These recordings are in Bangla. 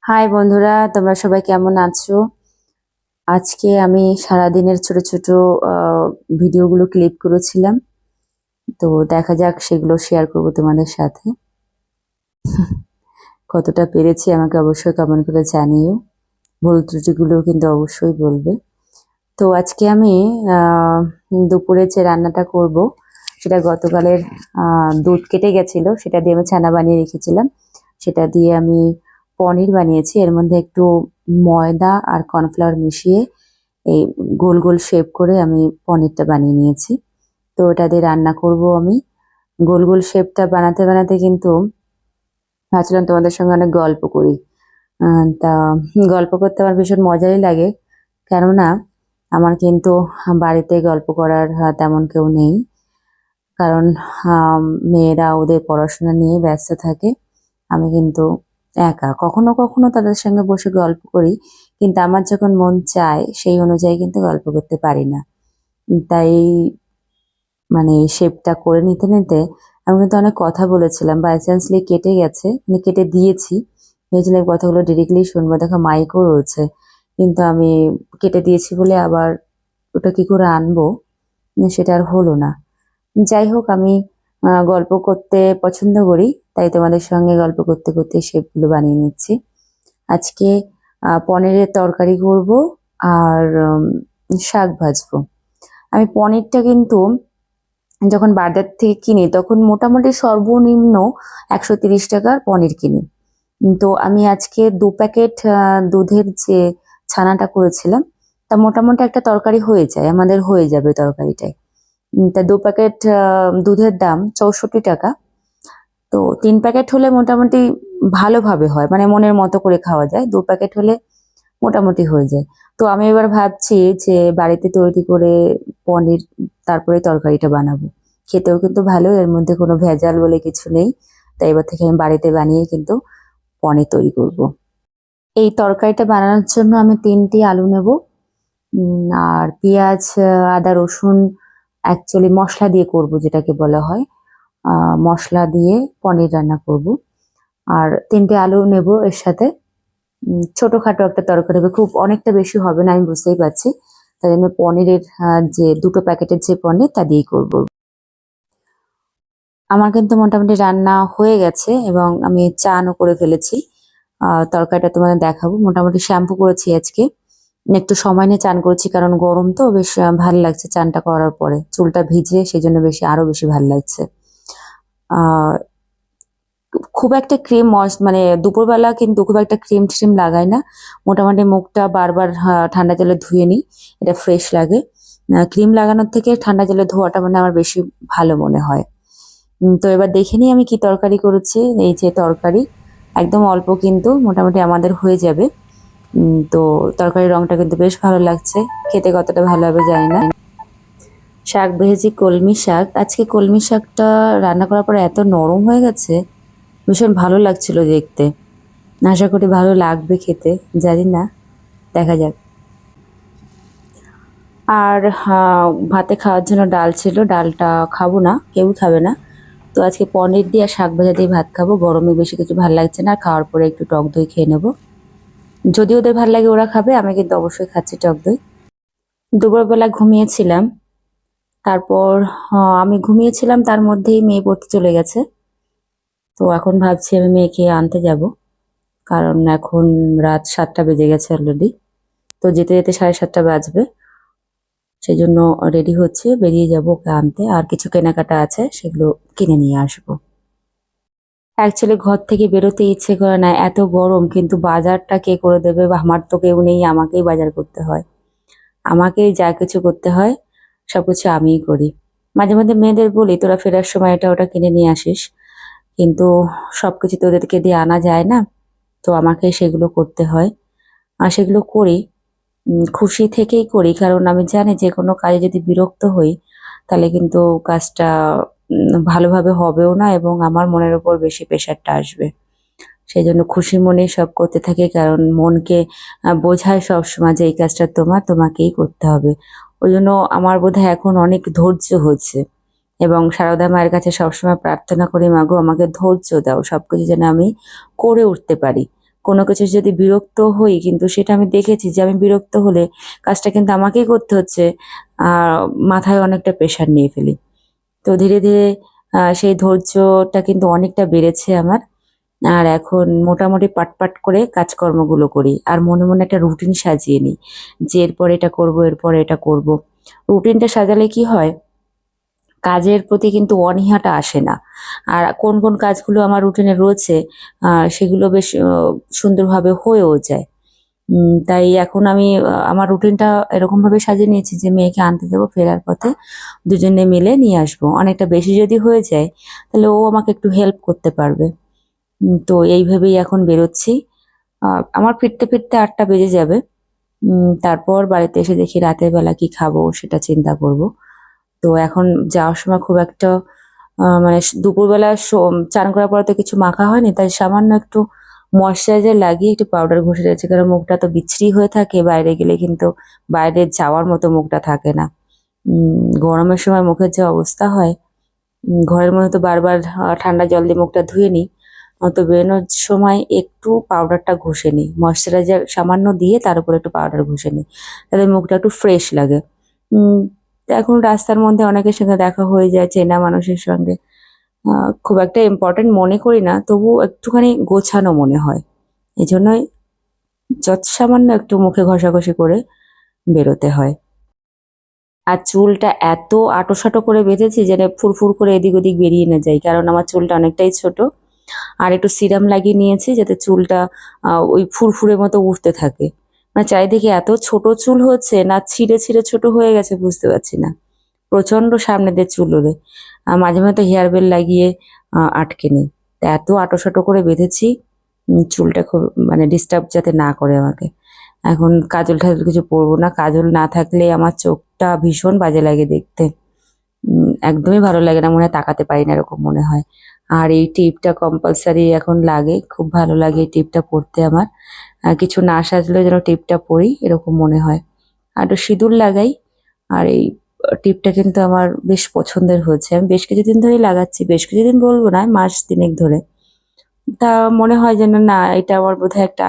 হাই বন্ধুরা, তোমরা সবাই কেমন আছো? আজকে আমি সারাদিনের ছোট ছোট ভিডিওগুলো ক্লিপ করেছিলাম। তো দেখা যাক, সেগুলো শেয়ার করবো তোমাদের সাথে। কতটা পেরেছি আমাকে অবশ্যই কমেন্ট করে জানিও। ভুল ত্রুটিগুলো কিন্তু অবশ্যই বলবে। তো আজকে আমি দুপুরে যে রান্নাটা করব সেটা গতকালের দুধ কেটে গেছিল, সেটা দিয়ে আমি ছানা বানিয়ে রেখেছিলাম। সেটা দিয়ে আমি পনির বানিয়েছি। এর মধ্যে একটু ময়দা আর কর্নফ্লাওয়ার মিশিয়ে এই গোল গোল শেপ করে আমি পনিরটা বানিয়ে নিয়েছি। তো ওটা দিয়ে রান্না করব আমি। গোল গোল শেপটা বানাতে বানাতে কিন্তু ভাবছিলাম তোমাদের সঙ্গে অনেক গল্প করি। তা গল্প করতে আমার ভীষণ মজাই লাগে, কেননা আমার কিন্তু বাড়িতে গল্প করার তেমন কেউ নেই। কারণ মেয়েরা ওদের পড়াশোনা নিয়ে ব্যস্ত থাকে। আমি কিন্তু একা কখনো কখনো তাদের সঙ্গে বসে গল্প করি, কিন্তু আমার যখন মন চায় সেই অনুযায়ী কিন্তু গল্প করতে পারি না। তাই মানে শেপটা করে নিতে নিতে আমি কিন্তু অনেক কথা বলেছিলাম, বাই চান্সলি কেটে গেছে, মানে কেটে দিয়েছি। ভেবেছিলাম এই কথাগুলো ডিরেক্টলি শুনবো, দেখো মাইকও রয়েছে, কিন্তু আমি কেটে দিয়েছি বলে আবার ওটা কি করে আনবো, সেটা আর হলো না। যাই হোক, আমি গল্প করতে পছন্দ করি, তাই তোমাদের সঙ্গে গল্প করতে করতে শেপগুলো বানিয়ে নিচ্ছি। আজকে পনিরের তরকারি করব আর শাক ভাজবো। আমি পনিরটা কিন্তু যখন বাজার থেকে কিনি তখন মোটামুটি সর্বনিম্ন 130 টাকার পনির কিনি। তো আমি আজকে 2 প্যাকেট দুধের যে ছানাটা করেছিলাম, তা মোটামুটি একটা তরকারি হয়ে যায়, আমাদের হয়ে যাবে তরকারিটায়। তা 2 প্যাকেট দুধের দাম 64 টাকা। তো 3 প্যাকেট হলে মোটামুটি ভালোভাবে হয়, মানে মনের মতো করে খাওয়া যায়। 2 প্যাকেট হলে মোটামুটি হয়ে যায়। তো আমি এবার ভাবছি যে বাড়িতে তৈরি করে পনির তারপরে তরকারিটা বানাবো। খেতেও কিন্তু ভালো, এর মধ্যে কোনো ভেজাল বলে কিছু নেই। তাই এবার থেকে আমি বাড়িতে বানিয়ে কিন্তু পনির তৈরি করব। এই তরকারিটা বানানোর জন্য আমি 3টি আলু নেব, আর পেঁয়াজ, আদা, রসুন অ্যাকচুয়ালি মশলা দিয়ে করব, যেটাকে বলা হয় মশলা দিয়ে পনির রান্না করব। আর 3টে আলু নেব এর সাথে। ছোটখাটো একটা তরকারি হবে, খুব অনেকটা বেশি হবে না, আমি বুঝতেই পারছি। তাই জন্য পনিরের যে 2টো প্যাকেটের যে পনির তা দিয়েই করব। আমার কিন্তু মোটামুটি রান্না হয়ে গেছে এবং আমি চানও করে ফেলেছি। তরকারিটা তোমাদের দেখাবো। মোটামুটি শ্যাম্পু করেছি আজকে, একটু সময় নিয়ে চান করেছি, কারণ গরম তো বেশ ভালো লাগছে চানটা করার পরে, চুলটা ভিজে সেই জন্য আরো বেশি ভালো লাগছে। আহ খুব একটা ক্রিম মানে দুপুরবেলা কিন্তু খুব একটা ক্রিম ট্রিম লাগাই না। মোটামুটি মুখটা বারবার ঠান্ডা জলে ধুয়ে নিই, এটা ফ্রেশ লাগে। ক্রিম লাগানোর থেকে ঠান্ডা জলে ধোয়াটা মানে আমার বেশি ভালো মনে হয়। তো এবার দেখে নিই আমি কি তরকারি করেছি। এই যে তরকারি একদম অল্প, কিন্তু মোটামুটি আমাদের হয়ে যাবে। তো তরকারির রংটা কিন্তু বেশ ভালো লাগছে, খেতে কতটা ভালো হবে জানি না। শাক ভেজেছি কলমি শাক। আজকে কলমি শাকটা রান্না করার পর এত নরম হয়ে গেছে, ভীষণ ভালো লাগছিল দেখতে। আশা করি ভালো লাগবে খেতে, জানি না, দেখা যাক। আর ভাতে খাওয়ার জন্য ডাল ছিল, ডালটা খাবো না, কেউ খাবে না। তো আজকে পনির দিয়ে আর শাক ভাজা দিয়ে ভাত খাবো, গরমে বেশি কিছু ভালো লাগছে না। খাওয়ার পরে একটু টক দই খেয়ে নেবো, যদি ওদের ভালো লাগে ওরা খাবে, আমি কিন্তু অবশ্যই খাচ্ছি টক দই। দুপুরবেলা ঘুমিয়েছিলাম, তারপর আমি ঘুমিয়েছিলাম, তার মধ্যেই মেয়ে পড়তে চলে গেছে। তো এখন ভাবছি আমি মেয়েকে আনতে যাব, কারণ এখন রাত 7টা বেজে গেছে অলরেডি। তো যেতে যেতে 7:30 বাজবে, সেই জন্য রেডি হচ্ছে, বেরিয়ে যাব ওকে আনতে। আর কিছু কেনাকাটা আছে, সেগুলো কিনে নিয়ে আসবো। অ্যাকচুয়ালি ঘর থেকে বেরোতে ইচ্ছে করে না, এত গরম, কিন্তু বাজারটা কে করে দেবে? বা আমার তো কেউ নেই, আমাকেই বাজার করতে হয়, আমাকেই যা কিছু করতে হয় সবকিছু আমিই করি। মাঝে মাঝে মেয়েদের বলি তোরা ফেরার সময় এটা ওটা কিনে নিয়ে আসিস, কিন্তু সবকিছু তো ওদেরকে দিয়ে আনা যায় না, তো আমাকে সেগুলো করতে হয়। আর সেগুলো করি খুশি থেকেই করি, কারণ আমি জানি যে কোনো কাজে যদি বিরক্ত হই তাহলে কিন্তু কাজটা ভালোভাবে হবেও না, এবং আমার মনের উপর বেশি প্রেশারটা আসবে। সেই জন্য খুশি মনে সব করতে থাকি, কারণ মনকে বোঝায় সবসময় যে এই কাজটা তোমাকেই করতে হবে। ওই জন্য আমার বোধহয় এখন অনেক ধৈর্য হচ্ছে, এবং সারদা মায়ের কাছে সবসময় প্রার্থনা করি, মাগো আমাকে ধৈর্য দাও, সবকিছু যেন আমি করে উঠতে পারি। কোনো কিছু যদি বিরক্ত হই, কিন্তু সেটা আমি দেখেছি যে আমি বিরক্ত হলে কাজটা কিন্তু আমাকেই করতে হচ্ছে, আর মাথায় অনেকটা প্রেশার নিয়ে ফেলি। তো ধীরে ধীরে সেই ধৈর্যটা কিন্তু অনেকটা বেড়েছে আমার। আর এখন মোটামুটি পাট করে কাজকর্মগুলো করি। আর মনে মনে একটা রুটিন সাজিয়ে নিই যে এরপর এটা করব, এরপর এটা করব। রুটিনটা সাজালে কি হয়, কাজের প্রতি কিন্তু অনীহাটা আসে না। আর কোন কোন কাজগুলো আমার রুটিনে রয়েছে সেগুলো বেশ সুন্দরভাবে হয়েও যায়। তাই এখন আমি আমার রুটিনটা এরকমভাবে সাজিয়ে নিয়েছি যে মেয়েকে আনতে যাবো, ফেরার পথে দুজনে মিলে নিয়ে আসবো। অনেকটা বেশি যদি হয়ে যায় তাহলে ও আমাকে একটু হেল্প করতে পারবে। তো এইভাবেই এখন বেরোচ্ছি। আমার ফিরতে ফিরতে ৮টা বেজে যাবে। তারপর বাড়িতে এসে দেখি রাতের বেলা কি খাবো সেটা চিন্তা করব। তো এখন যাওয়ার সময় খুব একটা মানে দুপুরবেলা চান করার পরে তো কিছু মাখা হয়নি, তাই সামান্য একটু ময়শ্চারাইজার লাগিয়ে একটু পাউডার ঘষে রয়েছে, কারণ মুখটা তো বিশ্রী হয়ে থাকে বাইরে গেলে, কিন্তু বাইরে যাওয়ার মতো মুখটা থাকে না। গরমের সময় মুখের যে অবস্থা হয়, ঘরের মধ্যে তো বারবার ঠান্ডা জল দিয়ে মুখটা ধুয়ে নিই, তো বেরোনোর সময় একটু পাউডারটা ঘষে নিই, ময়শ্চারাইজার সামান্য দিয়ে তার উপর একটু পাউডার ঘষে নিই, তাহলে মুখটা একটু ফ্রেশ লাগে। তো এখন রাস্তার মধ্যে অনেকের সঙ্গে দেখা হয়ে যায়, চেনা মানুষের সঙ্গে। খুব একটা ইম্পর্টেন্ট মনে করি না, তবু একটুখানি গোছানো মনে হয়। এই জন্যই যৎসামান্য একটু মুখে ঘষাঘষি করে বেরোতে হয়। আর চুলটা এত আঁটো-সাঁটো করে বেঁধেছি যেন ফুরফুর করে এদিক ওদিক বেরিয়ে না যায়, কারণ আমার চুলটা অনেকটাই ছোট। আর একটু সিরাম লাগিয়ে নিয়েছি যাতে চুলটা ওই ফুরফুরের মতো উঠতে থাকে। মানে চারিদিকে এত ছোট চুল হচ্ছে, না ছিঁড়ে ছিঁড়ে ছোট হয়ে গেছে বুঝতে পারছি না। প্রচণ্ড সামনে দিয়ে চুল ওঠে। মাঝে মাঝে তো হেয়ার বেল লাগিয়ে আটকে নিই। তা এত আঁটো-সাঁটো করে বেঁধেছি চুলটা খুব মানে ডিস্টার্ব যাতে না করে আমাকে। এখন কাজল-টাজল কিছু পরবো না। কাজল না থাকলে আমার চোখটা ভীষণ বাজে লাগে দেখতে। একদমই ভালো লাগে না, মনে হয় তাকাতে পারি না এরকম মনে হয়। আর এই টিপটা কম্পালসারি এখন লাগে, খুব ভালো লাগে এই টিপটা পরতে আমার। কিছু না সাজলেও যেন টিপটা পরি এরকম মনে হয়। আর একটু সিঁদুর লাগাই। আর এই টিপটা কিন্তু আমার বেশ পছন্দের হয়েছে। আমি বেশ কিছুদিন ধরেই লাগাচ্ছি। বেশ কিছুদিন বলবো না, মাস ৩ ধরে। তা মনে হয় যেন না, এটা আমার বোধহয় একটা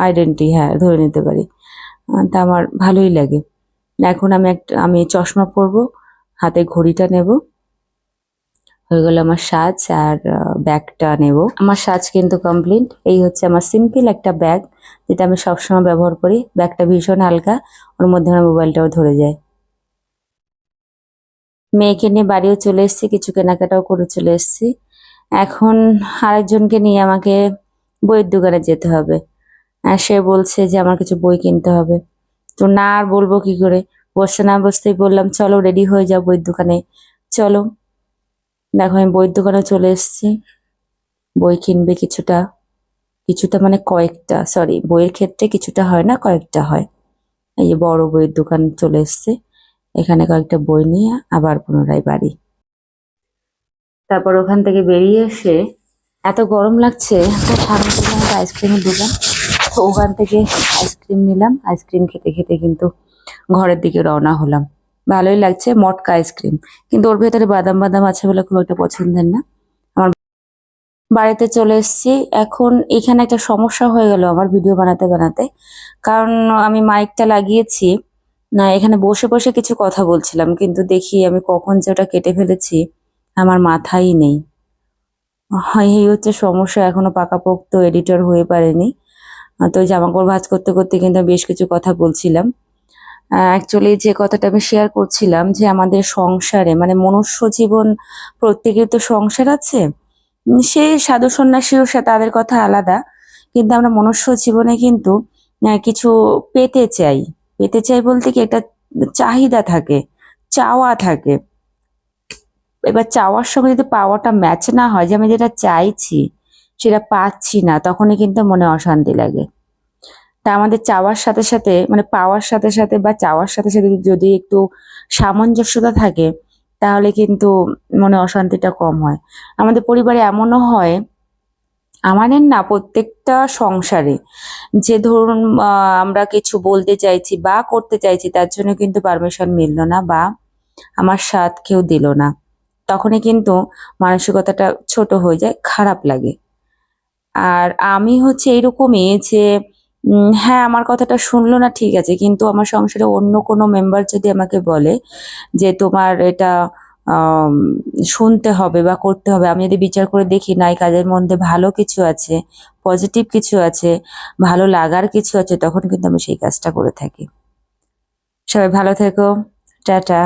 আইডেন্টি, হ্যাঁ, ধরে নিতে পারি। তা আমার ভালোই লাগে। এখন আমি চশমা পরবো, হাতে ঘড়িটা নেব। হয়ে গেল আমার সাজ, আর ব্যাগটা নেব। আমার সাজ কিন্তু কমপ্লিট। এই হচ্ছে আমার সিম্পল একটা ব্যাগ, যেটা আমি সবসময় ব্যবহার করি। ব্যাগটা ভীষণ হালকা, ওর মধ্যে আমার মোবাইলটাও ধরে যায়। মেয়েকে নিয়ে বাড়িও চলে এসেছি, কিছু কেনাকাটাও করে চলে এসেছি। এখন আরেকজনকে নিয়ে আমাকে বইয়ের দোকানে যেতে হবে। সে বলছে যে আমার কিছু বই কিনতে হবে। তো না আর বলবো কি করে, বসতে না বসতেই বললাম চলো রেডি হয়ে যাও বইয়ের দোকানে চলো। দেখো আমি বইয়ের দোকানে চলে এসেছি। বই কিনবে কিছুটা, কিছুটা মানে কয়েকটা, সরি, বইয়ের ক্ষেত্রে কিছুটা হয় না, কয়েকটা হয়। এই যে বড় বইয়ের দোকান চলে এসছে, এখানে কয়েকটা বই নিয়ে আবার পুনরায় বাড়ি। তারপর ওখান থেকে বেরিয়ে এসে এত গরম লাগছে, তো সামনে থেকে একটা আইসক্রিমের দোকান, তো ওখান থেকে আইসক্রিম নিলাম। আইসক্রিম খেতে খেতে কিন্তু ঘরের দিকে রওনা হলাম। ভালোই লাগছে, মটকা আইসক্রিম, কিন্তু ওর ভেতরে বাদাম বাদাম আছে বলে খুব একটা পছন্দের না আমার। বাড়িতে চলে এসেছি। এখন এখানে একটা সমস্যা হয়ে গেল আমার ভিডিও বানাতে বানাতে, কারণ আমি মাইকটা লাগিয়েছি না, এখানে বসে বসে কিছু কথা বলছিলাম, কিন্তু দেখি আমি কখন যে ওটা কেটে ফেলেছি আমার মাথায় নেই। এই হচ্ছে সমস্যা, এখনো পাকাপোক্ত এডিটর হয়ে পারেনি। তো জামা কাপড় ভাঁজ করতে করতে কিন্তু আমি বেশ কিছু কথা বলছিলাম। অ্যাকচুয়ালি যে কথাটা আমি শেয়ার করছিলাম যে আমাদের সংসারে মানে মনুষ্য জীবন, প্রত্যেকের তো সংসার আছে। সে সাধু সন্ন্যাসীও সে তাদের কথা আলাদা, কিন্তু আমরা মনুষ্য জীবনে কিন্তু কিছু পেতে চাই। পেতে চাই বলতে কি, একটা চাহিদা থাকে, চাওয়া থাকে। এবার চাওয়ার সঙ্গে যদি পাওয়াটা ম্যাচ না হয়, যে আমি যেটা চাইছি সেটা পাচ্ছি না, তখনই কিন্তু মনে অশান্তি লাগে। তা আমাদের চাওয়ার সাথে সাথে মানে পাওয়ার সাথে সাথে বা চাওয়ার সাথে সাথে যদি একটু সামঞ্জস্যতা থাকে, তাহলে কিন্তু মনে অশান্তিটা কম হয়। আমাদের পরিবারে এমনও হয়, আমাদের না প্রত্যেকটা সংসারে, যে ধরুন আমরা কিছু বলতে চাইছি বা করতে চাইছি, তার জন্য কিন্তু পারমিশন মিললো না বা আমার সাথ কেউ দিল না, তখনই কিন্তু মানসিকতাটা ছোট হয়ে যায়, খারাপ লাগে। আর আমি হচ্ছে এরকমই যে হ্যাঁ, আমার কথাটা শুনলো না ঠিক আছে, কিন্তু আমার সংসারে অন্য কোনো মেম্বার যদি আমাকে বলে যে তোমার এটা আম শুনতে হবে বা করতে হবে, আমি যদি বিচার করে দেখি না এই কাজের মধ্যে ভালো কিছু আছে, পজিটিভ কিছু আছে, ভালো লাগার কিছু আছে, তখন কিন্তু আমি সেই কাজটা করে থাকি। সবাই ভালো থেকো। টাটা।